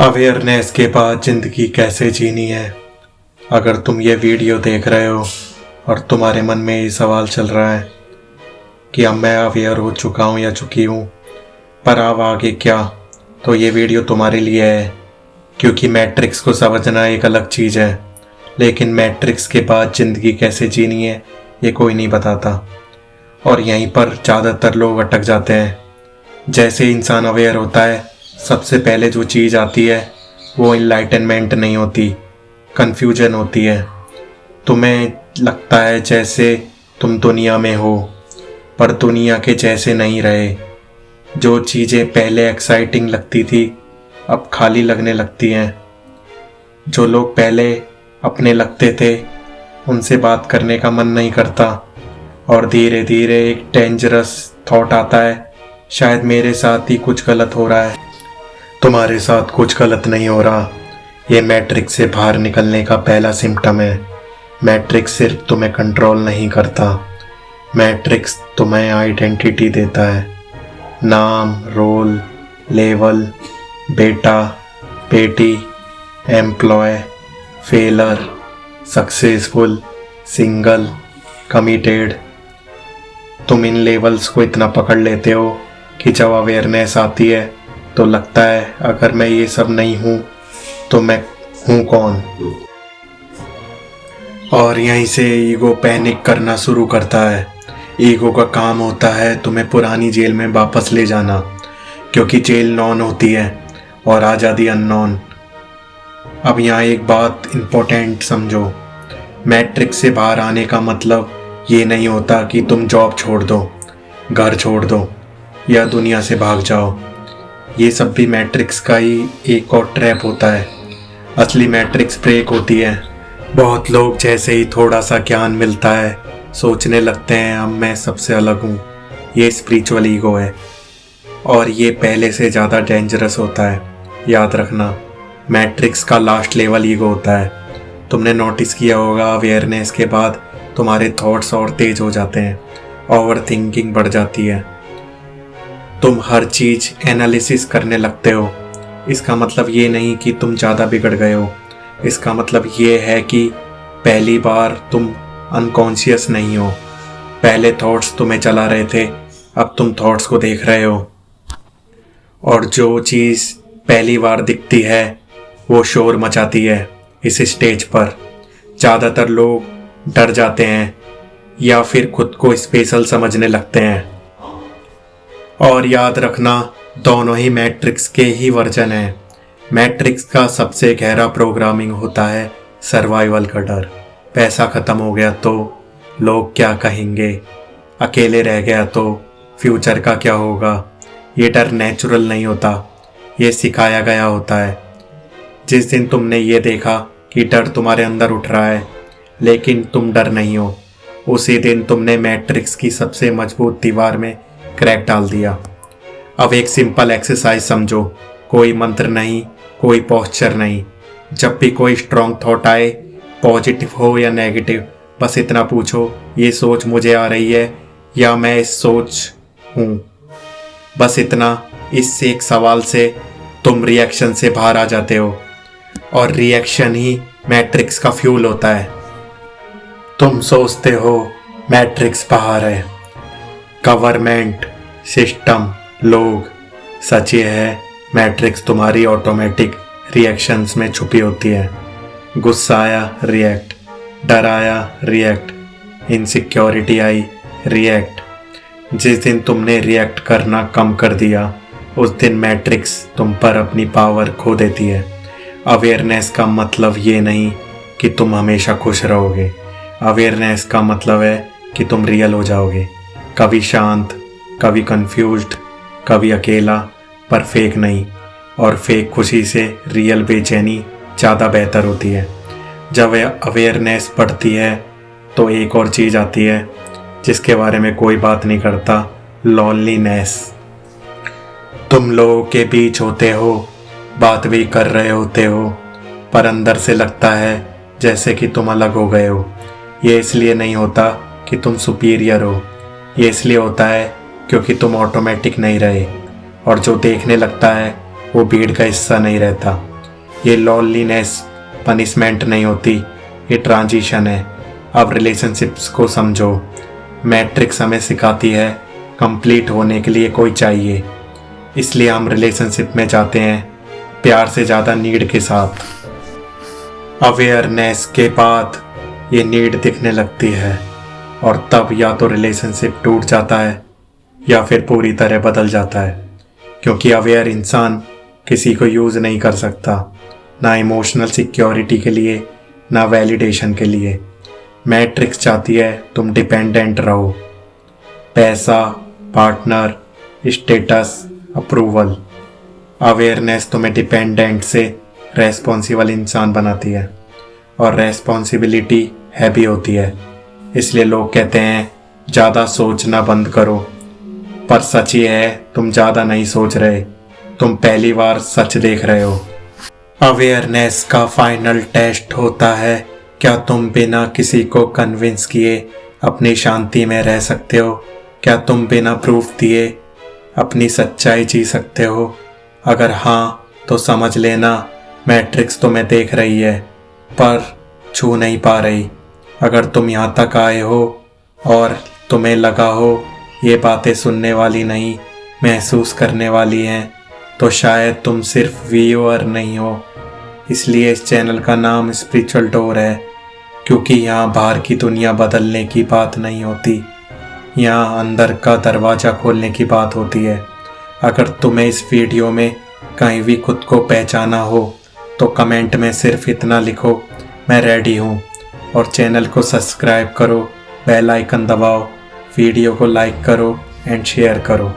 Awareness के बाद ज़िंदगी कैसे जीनी है। अगर तुम ये वीडियो देख रहे हो और तुम्हारे मन में ये सवाल चल रहा है कि अब मैं अवेयर हो चुका हूँ या चुकी हूँ, पर अब आगे क्या, तो ये वीडियो तुम्हारे लिए है। क्योंकि मैट्रिक्स को समझना एक अलग चीज़ है, लेकिन मैट्रिक्स के बाद ज़िंदगी कैसे जीनी है ये कोई नहीं बताता, और यहीं पर ज़्यादातर लोग अटक जाते हैं। जैसे इंसान अवेयर होता है, सबसे पहले जो चीज़ आती है वो इनलाइटनमेंट नहीं होती, कन्फ्यूजन होती है। तुम्हें लगता है जैसे तुम दुनिया में हो, पर दुनिया के जैसे नहीं रहे। जो चीज़ें पहले एक्साइटिंग लगती थी अब खाली लगने लगती हैं। जो लोग पहले अपने लगते थे उनसे बात करने का मन नहीं करता, और धीरे धीरे एक डेंजरस थॉट आता है, शायद मेरे साथ ही कुछ गलत हो रहा है। तुम्हारे साथ कुछ गलत नहीं हो रहा, ये मैट्रिक्स से बाहर निकलने का पहला सिम्टम है। मैट्रिक्स सिर्फ तुम्हें कंट्रोल नहीं करता, मैट्रिक्स तुम्हें आइडेंटिटी देता है। नाम, रोल, लेवल, बेटा, बेटी, employee, failure, successful, single, committed. तुम इन लेवल्स को इतना पकड़ लेते हो कि जब अवेयरनेस आती है तो लगता है अगर मैं ये सब नहीं हूँ तो मैं हूँ कौन। और यहीं से ईगो पैनिक करना शुरू करता है। ईगो का काम होता है तुम्हें पुरानी जेल में वापस ले जाना, क्योंकि जेल नॉन होती है और आज़ादी अननोन। अब यहाँ एक बात इम्पोर्टेंट समझो, मैट्रिक्स से बाहर आने का मतलब ये नहीं होता कि तुम जॉब छोड़ दो, घर छोड़ दो या दुनिया से भाग जाओ। ये सब भी मैट्रिक्स का ही एक और ट्रैप होता है। असली मैट्रिक्स ब्रेक होती है। बहुत लोग जैसे ही थोड़ा सा ज्ञान मिलता है सोचने लगते हैं अब मैं सबसे अलग हूँ। ये स्पिरिचुअल ईगो है, और ये पहले से ज़्यादा डेंजरस होता है। याद रखना, मैट्रिक्स का लास्ट लेवल ईगो होता है। तुमने नोटिस किया होगा अवेयरनेस के बाद तुम्हारे थॉट्स और तेज हो जाते हैं, ओवर थिंकिंग बढ़ जाती है, तुम हर चीज़ एनालिसिस करने लगते हो। इसका मतलब ये नहीं कि तुम ज़्यादा बिगड़ गए हो, इसका मतलब ये है कि पहली बार तुम अनकॉन्शियस नहीं हो। पहले थॉट्स तुम्हें चला रहे थे, अब तुम थॉट्स को देख रहे हो। और जो चीज़ पहली बार दिखती है वो शोर मचाती है इस स्टेज पर। ज़्यादातर लोग डर जाते हैं या फिर खुद को स्पेशल समझने लगते हैं। और याद रखना, दोनों ही मैट्रिक्स के ही वर्जन हैं। मैट्रिक्स का सबसे गहरा प्रोग्रामिंग होता है सर्वाइवल का डर। पैसा ख़त्म हो गया तो लोग क्या कहेंगे, अकेले रह गया तो फ्यूचर का क्या होगा। ये डर नेचुरल नहीं होता, ये सिखाया गया होता है। जिस दिन तुमने ये देखा कि डर तुम्हारे अंदर उठ रहा है लेकिन तुम डर नहीं हो, उसी दिन तुमने मैट्रिक्स की सबसे मजबूत दीवार में क्रैक डाल दिया। अब एक सिंपल एक्सरसाइज समझो, कोई मंत्र नहीं, कोई पोस्चर नहीं। जब भी कोई स्ट्रॉन्ग थॉट आए, पॉजिटिव हो या नेगेटिव, बस इतना पूछो, ये सोच मुझे आ रही है या मैं इस सोच हूँ। बस इतना। इस एक सवाल से तुम रिएक्शन से बाहर आ जाते हो, और रिएक्शन ही मैट्रिक्स का फ्यूल होता है। तुम सोचते हो मैट्रिक्स बाहर है, गवर्नमेंट, सिस्टम, लोग। सच ये है, मैट्रिक्स तुम्हारी ऑटोमेटिक रिएक्शंस में छुपी होती है। गुस्सा आया, रिएक्ट। डर आया, रिएक्ट। इनसिक्योरिटी आई, रिएक्ट। जिस दिन तुमने रिएक्ट करना कम कर दिया, उस दिन मैट्रिक्स तुम पर अपनी पावर खो देती है। अवेयरनेस का मतलब ये नहीं कि तुम हमेशा खुश रहोगे। अवेयरनेस का मतलब है कि तुम रियल हो जाओगे, कभी शांत, कभी कंफ्यूज्ड, कभी अकेला, पर फेक नहीं। और फेक खुशी से रियल बेचैनी ज़्यादा बेहतर होती है। जब अवेयरनेस बढ़ती है तो एक और चीज़ आती है जिसके बारे में कोई बात नहीं करता, लॉनलीनेस। तुम लोगों के बीच होते हो, बात भी कर रहे होते हो, पर अंदर से लगता है जैसे कि तुम अलग हो गए हो। ये इसलिए नहीं होता कि तुम सुपीरियर हो, ये इसलिए होता है क्योंकि तुम ऑटोमेटिक नहीं रहे, और जो देखने लगता है वो भीड़ का हिस्सा नहीं रहता। ये लॉनलीनेस पनिशमेंट नहीं होती, ये ट्रांजिशन है। अब रिलेशनशिप्स को समझो। मैट्रिक्स हमें सिखाती है कंप्लीट होने के लिए कोई चाहिए, इसलिए हम रिलेशनशिप में जाते हैं प्यार से ज़्यादा नीड के साथ। अवेयरनेस के बाद ये नीड दिखने लगती है और तब या तो रिलेशनशिप टूट जाता है या फिर पूरी तरह बदल जाता है, क्योंकि अवेयर इंसान किसी को यूज़ नहीं कर सकता, ना इमोशनल सिक्योरिटी के लिए ना वैलिडेशन के लिए। मैट्रिक्स चाहती है तुम डिपेंडेंट रहो, पैसा, पार्टनर, स्टेटस, अप्रूवल। अवेयरनेस तुम्हें डिपेंडेंट से रेस्पॉन्सिबल इंसान बनाती है और रेस्पॉन्सिबिलिटी हैवी होती है। इसलिए लोग कहते हैं ज़्यादा सोचना बंद करो, पर सच ये है तुम ज़्यादा नहीं सोच रहे, तुम पहली बार सच देख रहे हो। अवेयरनेस का फाइनल टेस्ट होता है क्या तुम बिना किसी को कन्विंस किए अपनी शांति में रह सकते हो? क्या तुम बिना प्रूफ दिए अपनी सच्चाई जी सकते हो? अगर हाँ तो समझ लेना मैट्रिक्स तुम्हें देख रही है पर छू नहीं पा रही। अगर तुम यहाँ तक आए हो और तुम्हें लगा हो ये बातें सुनने वाली नहीं महसूस करने वाली हैं, तो शायद तुम सिर्फ व्यूअर नहीं हो। इसलिए इस चैनल का नाम स्पिरिचुअल डोर है, क्योंकि यहाँ बाहर की दुनिया बदलने की बात नहीं होती, यहाँ अंदर का दरवाज़ा खोलने की बात होती है। अगर तुम्हें इस वीडियो में कहीं भी खुद को पहचाना हो तो कमेंट में सिर्फ इतना लिखो, मैं रेडी हूँ, और चैनल को सब्सक्राइब करो, बेल आइकन दबाओ, वीडियो को लाइक करो एंड शेयर करो।